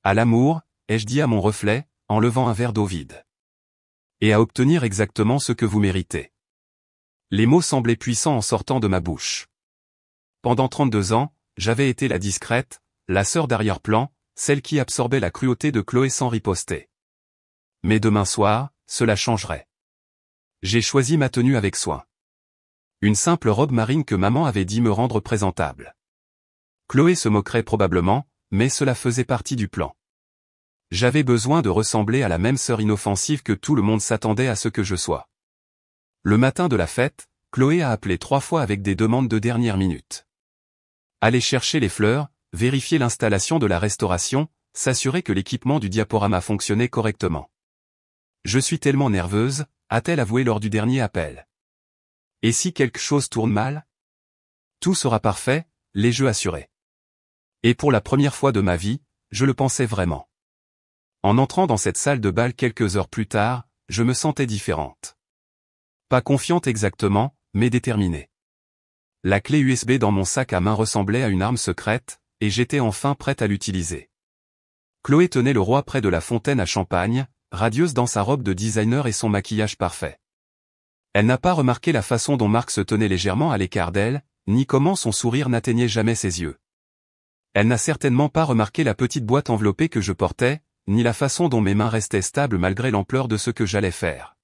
À l'amour, ai-je dit à mon reflet, en levant un verre d'eau vide. Et à obtenir exactement ce que vous méritez. Les mots semblaient puissants en sortant de ma bouche. Pendant 32 ans, j'avais été la discrète, la sœur d'arrière-plan, celle qui absorbait la cruauté de Chloé sans riposter. Mais demain soir, cela changerait. J'ai choisi ma tenue avec soin. Une simple robe marine que maman avait dit me rendre présentable. Chloé se moquerait probablement, mais cela faisait partie du plan. J'avais besoin de ressembler à la même sœur inoffensive que tout le monde s'attendait à ce que je sois. Le matin de la fête, Chloé a appelé 3 fois avec des demandes de dernière minute. Aller chercher les fleurs, vérifier l'installation de la restauration, s'assurer que l'équipement du diaporama fonctionnait correctement. Je suis tellement nerveuse, a-t-elle avoué lors du dernier appel. Et si quelque chose tourne mal? Tout sera parfait, les jeux assurés. Et pour la première fois de ma vie, je le pensais vraiment. En entrant dans cette salle de bal quelques heures plus tard, je me sentais différente. Pas confiante exactement, mais déterminée. La clé USB dans mon sac à main ressemblait à une arme secrète, et j'étais enfin prête à l'utiliser. Chloé tenait le roi près de la fontaine à champagne, radieuse dans sa robe de designer et son maquillage parfait. Elle n'a pas remarqué la façon dont Marc se tenait légèrement à l'écart d'elle, ni comment son sourire n'atteignait jamais ses yeux. Elle n'a certainement pas remarqué la petite boîte enveloppée que je portais, ni la façon dont mes mains restaient stables malgré l'ampleur de ce que j'allais faire.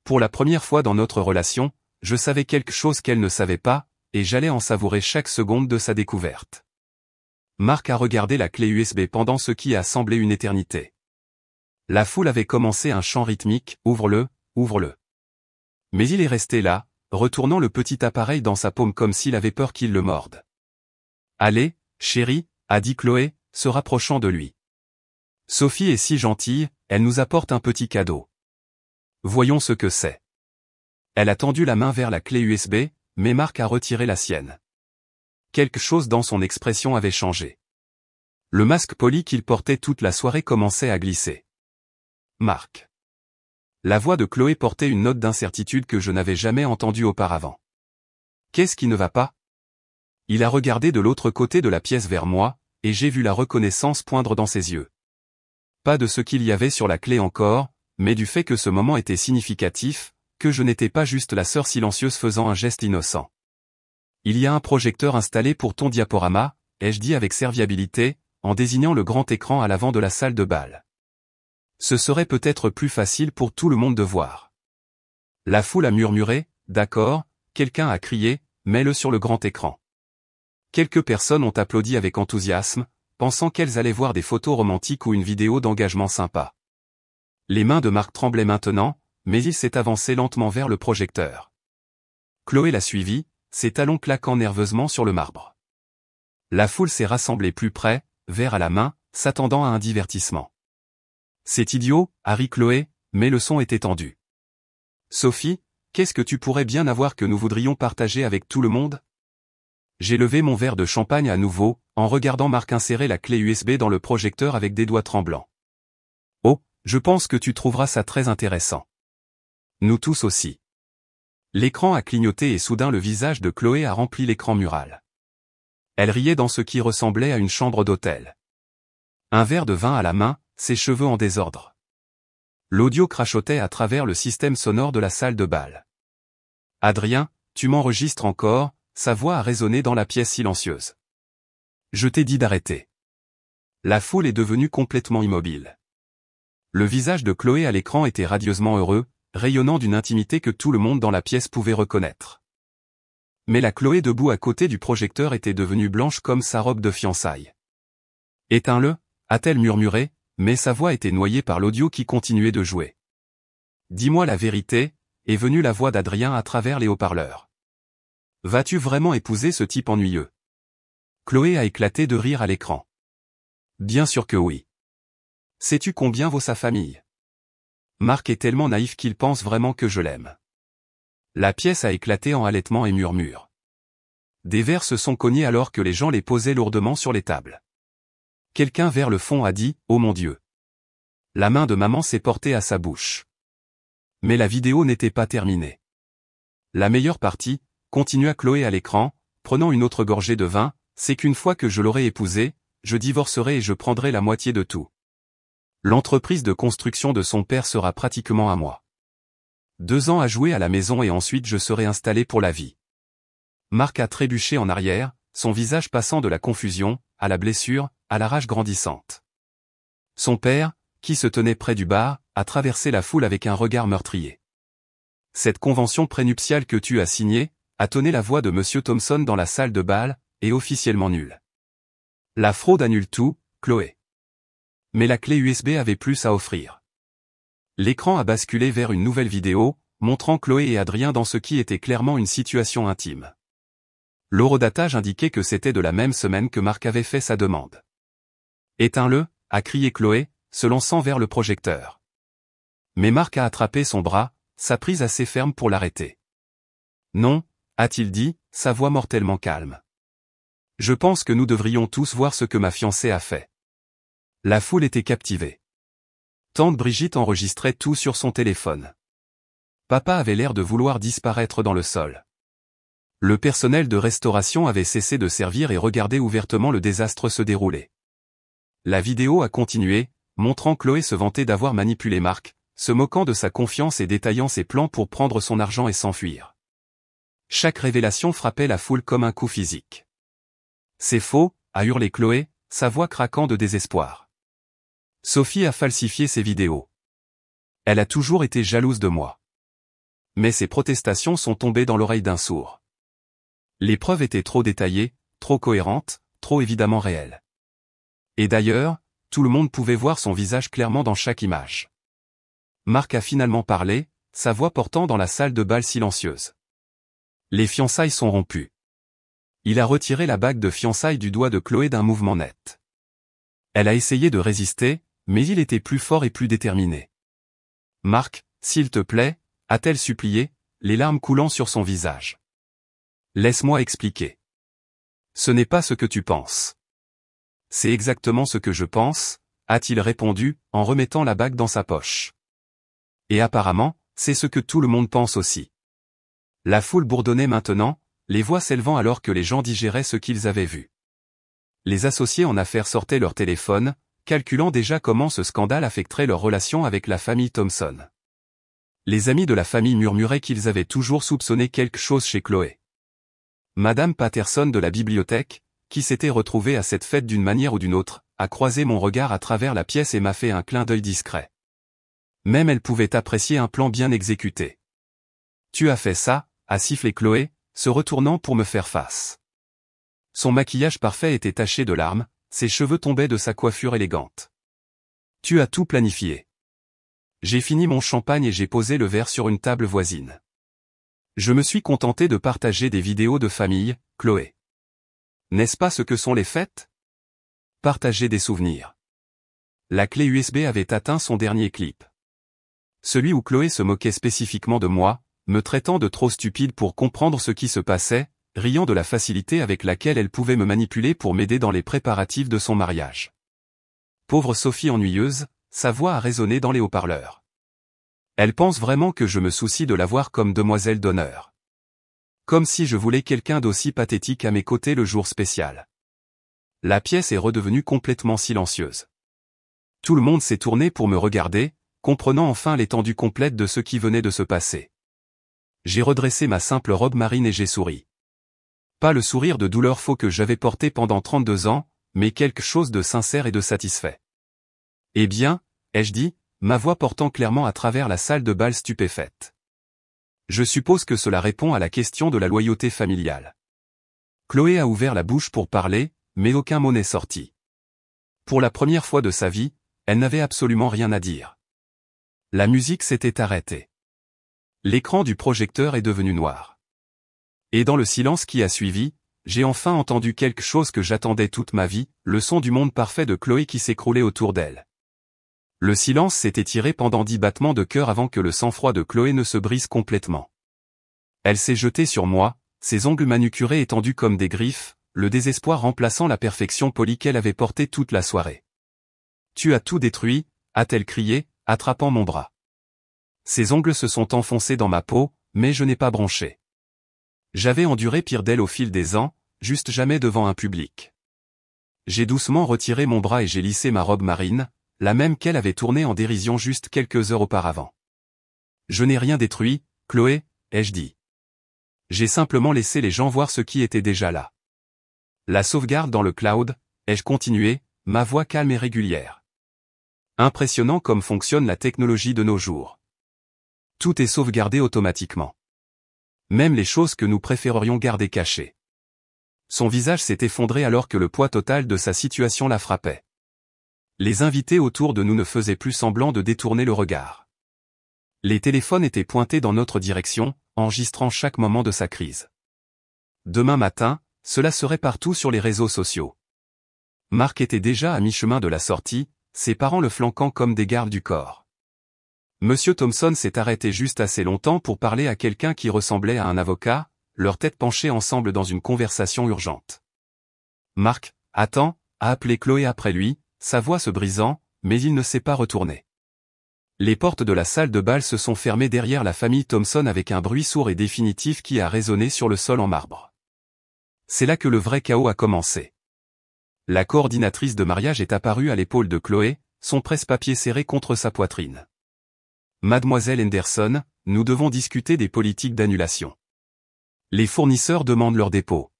Pour la première fois dans notre relation, je savais quelque chose qu'elle ne savait pas, et j'allais en savourer chaque seconde de sa découverte. Marc a regardé la clé USB pendant ce qui a semblé une éternité. La foule avait commencé un chant rythmique, « Ouvre-le, ouvre-le ». Mais il est resté là, retournant le petit appareil dans sa paume comme s'il avait peur qu'il le morde. « Allez, chérie », a dit Chloé, se rapprochant de lui. « Sophie est si gentille, elle nous apporte un petit cadeau. Voyons ce que c'est. » Elle a tendu la main vers la clé USB, mais Marc a retiré la sienne. Quelque chose dans son expression avait changé. Le masque poli qu'il portait toute la soirée commençait à glisser. Marc. La voix de Chloé portait une note d'incertitude que je n'avais jamais entendue auparavant. Qu'est-ce qui ne va pas? Il a regardé de l'autre côté de la pièce vers moi, et j'ai vu la reconnaissance poindre dans ses yeux. Pas de ce qu'il y avait sur la clé encore, mais du fait que ce moment était significatif, que je n'étais pas juste la sœur silencieuse faisant un geste innocent. Il y a un projecteur installé pour ton diaporama, ai-je dit avec serviabilité, en désignant le grand écran à l'avant de la salle de bal. Ce serait peut-être plus facile pour tout le monde de voir. La foule a murmuré, d'accord, quelqu'un a crié, mets-le sur le grand écran. Quelques personnes ont applaudi avec enthousiasme, pensant qu'elles allaient voir des photos romantiques ou une vidéo d'engagement sympa. Les mains de Marc tremblaient maintenant, mais il s'est avancé lentement vers le projecteur. Chloé l'a suivi, ses talons claquant nerveusement sur le marbre. La foule s'est rassemblée plus près, verre à la main, s'attendant à un divertissement. C'est idiot, a ri Chloé, mais le son était tendu. Sophie, qu'est-ce que tu pourrais bien avoir que nous voudrions partager avec tout le monde? J'ai levé mon verre de champagne à nouveau, en regardant Marc insérer la clé USB dans le projecteur avec des doigts tremblants. Oh, je pense que tu trouveras ça très intéressant. Nous tous aussi. L'écran a clignoté et soudain le visage de Chloé a rempli l'écran mural. Elle riait dans ce qui ressemblait à une chambre d'hôtel. Un verre de vin à la main, ses cheveux en désordre. L'audio crachotait à travers le système sonore de la salle de bal. « Adrien, tu m'enregistres encore ?» Sa voix a résonné dans la pièce silencieuse. « Je t'ai dit d'arrêter. » La foule est devenue complètement immobile. Le visage de Chloé à l'écran était radieusement heureux, rayonnant d'une intimité que tout le monde dans la pièce pouvait reconnaître. Mais la Chloé debout à côté du projecteur était devenue blanche comme sa robe de fiançailles. « Éteins-le » a-t-elle murmuré, mais sa voix était noyée par l'audio qui continuait de jouer. « Dis-moi la vérité » est venue la voix d'Adrien à travers les haut-parleurs. « Vas-tu vraiment épouser ce type ennuyeux ?» Chloé a éclaté de rire à l'écran. « Bien sûr que oui. Sais-tu combien vaut sa famille ? Marc est tellement naïf qu'il pense vraiment que je l'aime. » La pièce a éclaté en halètements et murmures. Des verres se sont cognés alors que les gens les posaient lourdement sur les tables. Quelqu'un vers le fond a dit « Oh mon Dieu !» La main de maman s'est portée à sa bouche. Mais la vidéo n'était pas terminée. La meilleure partie, continua Chloé à l'écran, prenant une autre gorgée de vin, c'est qu'une fois que je l'aurai épousé, je divorcerai et je prendrai la moitié de tout. L'entreprise de construction de son père sera pratiquement à moi. 2 ans à jouer à la maison et ensuite je serai installé pour la vie. Marc a trébuché en arrière, son visage passant de la confusion, à la blessure, à la rage grandissante. Son père, qui se tenait près du bar, a traversé la foule avec un regard meurtrier. Cette convention prénuptiale que tu as signée, a tonné la voix de Monsieur Thompson dans la salle de bal, est officiellement nulle. La fraude annule tout, Chloé. Mais la clé USB avait plus à offrir. L'écran a basculé vers une nouvelle vidéo, montrant Chloé et Adrien dans ce qui était clairement une situation intime. L'horodatage indiquait que c'était de la même semaine que Marc avait fait sa demande. « Éteins-le » a crié Chloé, se lançant vers le projecteur. Mais Marc a attrapé son bras, sa prise assez ferme pour l'arrêter. « Non » a-t-il dit, sa voix mortellement calme. « Je pense que nous devrions tous voir ce que ma fiancée a fait. » La foule était captivée. Tante Brigitte enregistrait tout sur son téléphone. Papa avait l'air de vouloir disparaître dans le sol. Le personnel de restauration avait cessé de servir et regardait ouvertement le désastre se dérouler. La vidéo a continué, montrant Chloé se vanter d'avoir manipulé Marc, se moquant de sa confiance et détaillant ses plans pour prendre son argent et s'enfuir. Chaque révélation frappait la foule comme un coup physique. « C'est faux » a hurlé Chloé, sa voix craquant de désespoir. Sophie a falsifié ses vidéos. Elle a toujours été jalouse de moi. Mais ses protestations sont tombées dans l'oreille d'un sourd. Les preuves étaient trop détaillées, trop cohérentes, trop évidemment réelles. Et d'ailleurs, tout le monde pouvait voir son visage clairement dans chaque image. Marc a finalement parlé, sa voix portant dans la salle de bal silencieuse. Les fiançailles sont rompues. Il a retiré la bague de fiançailles du doigt de Chloé d'un mouvement net. Elle a essayé de résister, mais il était plus fort et plus déterminé. « Marc, s'il te plaît » a-t-elle supplié, les larmes coulant sur son visage. « Laisse-moi expliquer. Ce n'est pas ce que tu penses. »« C'est exactement ce que je pense » a-t-il répondu, en remettant la bague dans sa poche. Et apparemment, c'est ce que tout le monde pense aussi. La foule bourdonnait maintenant, les voix s'élevant alors que les gens digéraient ce qu'ils avaient vu. Les associés en affaires sortaient leur téléphone, calculant déjà comment ce scandale affecterait leur relation avec la famille Thompson. Les amis de la famille murmuraient qu'ils avaient toujours soupçonné quelque chose chez Chloé. Madame Patterson de la bibliothèque, qui s'était retrouvée à cette fête d'une manière ou d'une autre, a croisé mon regard à travers la pièce et m'a fait un clin d'œil discret. Même elle pouvait apprécier un plan bien exécuté. « Tu as fait ça » a sifflé Chloé, se retournant pour me faire face. Son maquillage parfait était taché de larmes, ses cheveux tombaient de sa coiffure élégante. « Tu as tout planifié. » J'ai fini mon champagne et j'ai posé le verre sur une table voisine. Je me suis contenté de partager des vidéos de famille, Chloé. N'est-ce pas ce que sont les fêtes? Partager des souvenirs. La clé USB avait atteint son dernier clip. Celui où Chloé se moquait spécifiquement de moi, me traitant de trop stupide pour comprendre ce qui se passait, riant de la facilité avec laquelle elle pouvait me manipuler pour m'aider dans les préparatifs de son mariage. Pauvre Sophie ennuyeuse, sa voix a résonné dans les haut-parleurs. Elle pense vraiment que je me soucie de la voir comme demoiselle d'honneur. Comme si je voulais quelqu'un d'aussi pathétique à mes côtés le jour spécial. La pièce est redevenue complètement silencieuse. Tout le monde s'est tourné pour me regarder, comprenant enfin l'étendue complète de ce qui venait de se passer. J'ai redressé ma simple robe marine et j'ai souri. Pas le sourire de douleur faux que j'avais porté pendant 32 ans, mais quelque chose de sincère et de satisfait. « Eh bien » ai-je dit, ma voix portant clairement à travers la salle de bal stupéfaite. Je suppose que cela répond à la question de la loyauté familiale. Chloé a ouvert la bouche pour parler, mais aucun mot n'est sorti. Pour la première fois de sa vie, elle n'avait absolument rien à dire. La musique s'était arrêtée. L'écran du projecteur est devenu noir. Et dans le silence qui a suivi, j'ai enfin entendu quelque chose que j'attendais toute ma vie, le son du monde parfait de Chloé qui s'écroulait autour d'elle. Le silence s'est étiré pendant 10 battements de cœur avant que le sang-froid de Chloé ne se brise complètement. Elle s'est jetée sur moi, ses ongles manucurés étendus comme des griffes, le désespoir remplaçant la perfection polie qu'elle avait portée toute la soirée. « Tu as tout détruit » a-t-elle crié, attrapant mon bras. Ses ongles se sont enfoncés dans ma peau, mais je n'ai pas bronché. J'avais enduré pire d'elle au fil des ans, juste jamais devant un public. J'ai doucement retiré mon bras et j'ai lissé ma robe marine, la même qu'elle avait tournée en dérision juste quelques heures auparavant. Je n'ai rien détruit, Chloé, ai-je dit. J'ai simplement laissé les gens voir ce qui était déjà là. La sauvegarde dans le cloud, ai-je continué, ma voix calme et régulière. Impressionnant comme fonctionne la technologie de nos jours. Tout est sauvegardé automatiquement. Même les choses que nous préférerions garder cachées. Son visage s'est effondré alors que le poids total de sa situation la frappait. Les invités autour de nous ne faisaient plus semblant de détourner le regard. Les téléphones étaient pointés dans notre direction, enregistrant chaque moment de sa crise. Demain matin, cela serait partout sur les réseaux sociaux. Mark était déjà à mi-chemin de la sortie, ses parents le flanquant comme des gardes du corps. Monsieur Thompson s'est arrêté juste assez longtemps pour parler à quelqu'un qui ressemblait à un avocat, leurs têtes penchées ensemble dans une conversation urgente. Mark, attends, a appelé Chloé après lui, sa voix se brisant, mais il ne s'est pas retourné. Les portes de la salle de bal se sont fermées derrière la famille Thompson avec un bruit sourd et définitif qui a résonné sur le sol en marbre. C'est là que le vrai chaos a commencé. La coordinatrice de mariage est apparue à l'épaule de Chloé, son presse-papier serré contre sa poitrine. Mademoiselle Henderson, nous devons discuter des politiques d'annulation. Les fournisseurs demandent leur dépôt.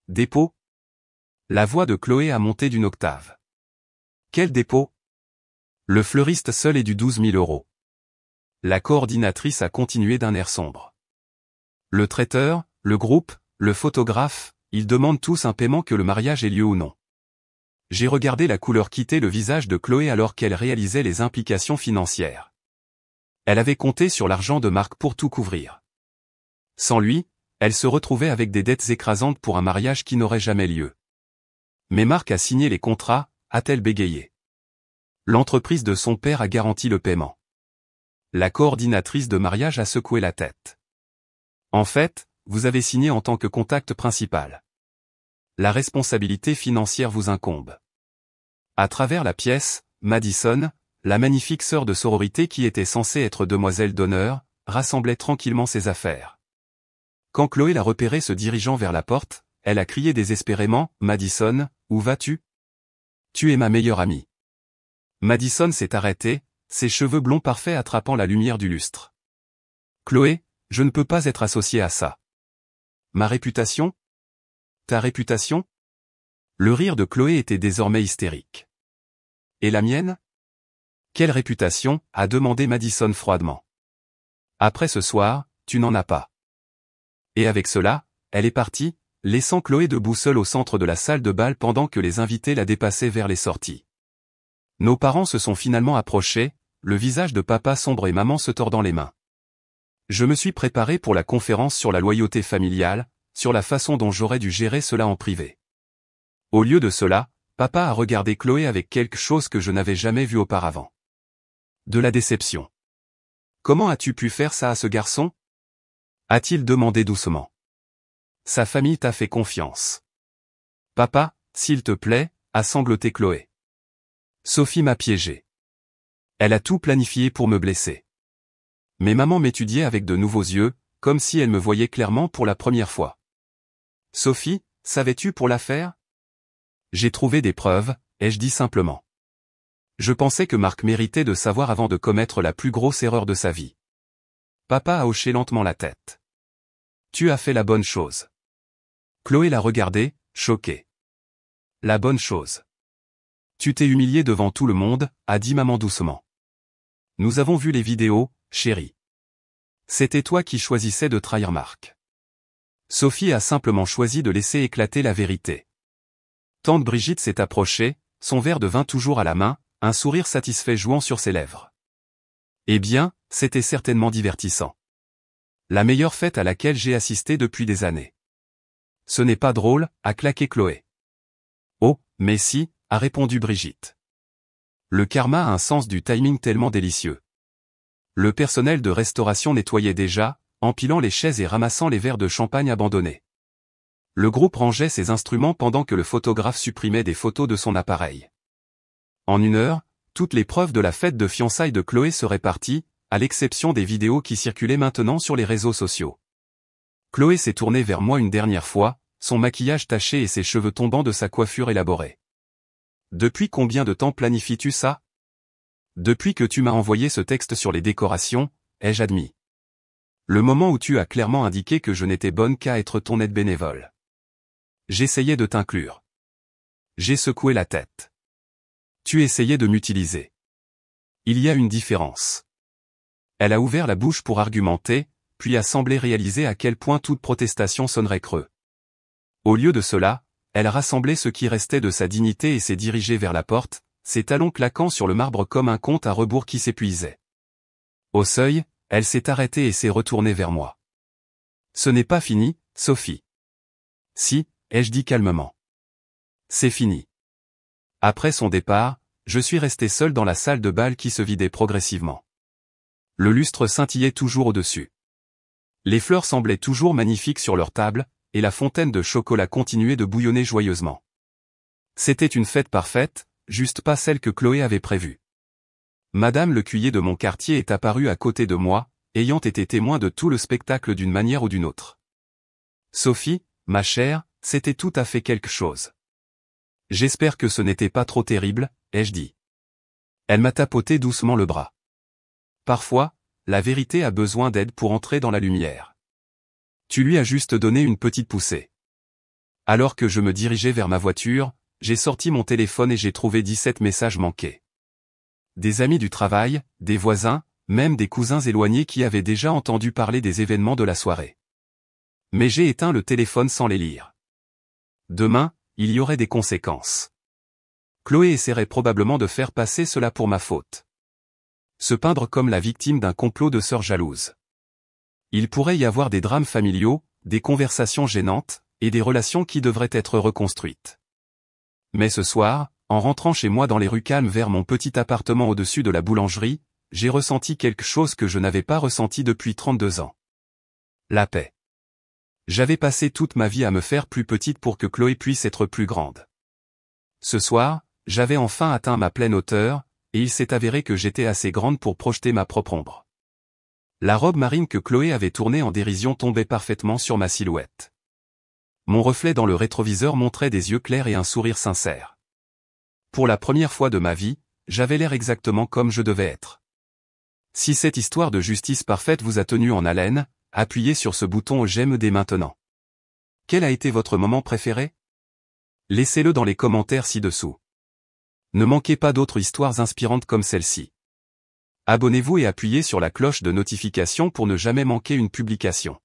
Dépôt? La voix de Chloé a monté d'une octave. Quel dépôt? Le fleuriste seul est du 12 000 €. La coordinatrice a continué d'un air sombre. Le traiteur, le groupe, le photographe, ils demandent tous un paiement que le mariage ait lieu ou non. J'ai regardé la couleur quitter le visage de Chloé alors qu'elle réalisait les implications financières. Elle avait compté sur l'argent de Mark pour tout couvrir. Sans lui, elle se retrouvait avec des dettes écrasantes pour un mariage qui n'aurait jamais lieu. Mais Mark a signé les contrats, a-t-elle bégayé. L'entreprise de son père a garanti le paiement. La coordinatrice de mariage a secoué la tête. En fait, vous avez signé en tant que contact principal. La responsabilité financière vous incombe. À travers la pièce, Madison, la magnifique sœur de sororité qui était censée être demoiselle d'honneur, rassemblait tranquillement ses affaires. Quand Chloé l'a repéré se dirigeant vers la porte, elle a crié désespérément, « Madison, où vas-tu? Tu es ma meilleure amie. » Madison s'est arrêtée, ses cheveux blonds parfaits attrapant la lumière du lustre. « Chloé, je ne peux pas être associée à ça. » Ma réputation? Ta réputation? Le rire de Chloé était désormais hystérique. Et la mienne? Quelle réputation? A demandé Madison froidement. Après ce soir, tu n'en as pas. Et avec cela, elle est partie, laissant Chloé debout seule au centre de la salle de bal pendant que les invités la dépassaient vers les sorties. Nos parents se sont finalement approchés, le visage de papa sombre et maman se tordant les mains. Je me suis préparé pour la conférence sur la loyauté familiale, sur la façon dont j'aurais dû gérer cela en privé. Au lieu de cela, papa a regardé Chloé avec quelque chose que je n'avais jamais vu auparavant. De la déception. Comment as-tu pu faire ça à ce garçon? A-t-il demandé doucement. Sa famille t'a fait confiance. Papa, s'il te plaît, a sangloté Chloé. Sophie m'a piégé. Elle a tout planifié pour me blesser. Mais maman m'étudiait avec de nouveaux yeux, comme si elle me voyait clairement pour la première fois. Sophie, savais-tu pour l'affaire? J'ai trouvé des preuves, ai-je dit simplement. Je pensais que Mark méritait de savoir avant de commettre la plus grosse erreur de sa vie. Papa a hoché lentement la tête. Tu as fait la bonne chose. Chloé l'a regardé, choquée. La bonne chose. Tu t'es humilié devant tout le monde, a dit maman doucement. Nous avons vu les vidéos, chérie. C'était toi qui choisissais de trahir Mark. Sophie a simplement choisi de laisser éclater la vérité. Tante Brigitte s'est approchée, son verre de vin toujours à la main, un sourire satisfait jouant sur ses lèvres. Eh bien, c'était certainement divertissant. La meilleure fête à laquelle j'ai assisté depuis des années. Ce n'est pas drôle, a claqué Chloé. Oh, mais si, a répondu Brigitte. Le karma a un sens du timing tellement délicieux. Le personnel de restauration nettoyait déjà, empilant les chaises et ramassant les verres de champagne abandonnés. Le groupe rangeait ses instruments pendant que le photographe supprimait des photos de son appareil. En 1 heure, toutes les preuves de la fête de fiançailles de Chloé seraient parties, à l'exception des vidéos qui circulaient maintenant sur les réseaux sociaux. Chloé s'est tournée vers moi une dernière fois, son maquillage taché et ses cheveux tombant de sa coiffure élaborée. Depuis combien de temps planifies-tu ça? Depuis que tu m'as envoyé ce texte sur les décorations, ai-je admis. Le moment où tu as clairement indiqué que je n'étais bonne qu'à être ton aide bénévole. J'essayais de t'inclure. J'ai secoué la tête. Tu essayais de m'utiliser. Il y a une différence. Elle a ouvert la bouche pour argumenter, puis a semblé réaliser à quel point toute protestation sonnerait creux. Au lieu de cela, elle rassemblait ce qui restait de sa dignité et s'est dirigée vers la porte, ses talons claquant sur le marbre comme un compte à rebours qui s'épuisait. Au seuil, elle s'est arrêtée et s'est retournée vers moi. Ce n'est pas fini, Sophie. Si, ai-je dit calmement. C'est fini. Après son départ, je suis resté seul dans la salle de bal qui se vidait progressivement. Le lustre scintillait toujours au-dessus. Les fleurs semblaient toujours magnifiques sur leur table, et la fontaine de chocolat continuait de bouillonner joyeusement. C'était une fête parfaite, juste pas celle que Chloé avait prévue. Madame Lecuyer de mon quartier est apparue à côté de moi, ayant été témoin de tout le spectacle d'une manière ou d'une autre. Sophie, ma chère, c'était tout à fait quelque chose. J'espère que ce n'était pas trop terrible, ai-je dit. Elle m'a tapoté doucement le bras. Parfois, la vérité a besoin d'aide pour entrer dans la lumière. Tu lui as juste donné une petite poussée. Alors que je me dirigeais vers ma voiture, j'ai sorti mon téléphone et j'ai trouvé 17 messages manqués. Des amis du travail, des voisins, même des cousins éloignés qui avaient déjà entendu parler des événements de la soirée. Mais j'ai éteint le téléphone sans les lire. Demain, il y aurait des conséquences. Chloé essaierait probablement de faire passer cela pour ma faute. Se peindre comme la victime d'un complot de sœurs jalouses. Il pourrait y avoir des drames familiaux, des conversations gênantes, et des relations qui devraient être reconstruites. Mais ce soir, en rentrant chez moi dans les rues calmes vers mon petit appartement au-dessus de la boulangerie, j'ai ressenti quelque chose que je n'avais pas ressenti depuis 32 ans. La paix. J'avais passé toute ma vie à me faire plus petite pour que Chloé puisse être plus grande. Ce soir, j'avais enfin atteint ma pleine hauteur, et il s'est avéré que j'étais assez grande pour projeter ma propre ombre. La robe marine que Chloé avait tournée en dérision tombait parfaitement sur ma silhouette. Mon reflet dans le rétroviseur montrait des yeux clairs et un sourire sincère. Pour la première fois de ma vie, j'avais l'air exactement comme je devais être. Si cette histoire de justice parfaite vous a tenu en haleine, appuyez sur ce bouton j'aime dès maintenant. Quel a été votre moment préféré? Laissez-le dans les commentaires ci-dessous. Ne manquez pas d'autres histoires inspirantes comme celle-ci. Abonnez-vous et appuyez sur la cloche de notification pour ne jamais manquer une publication.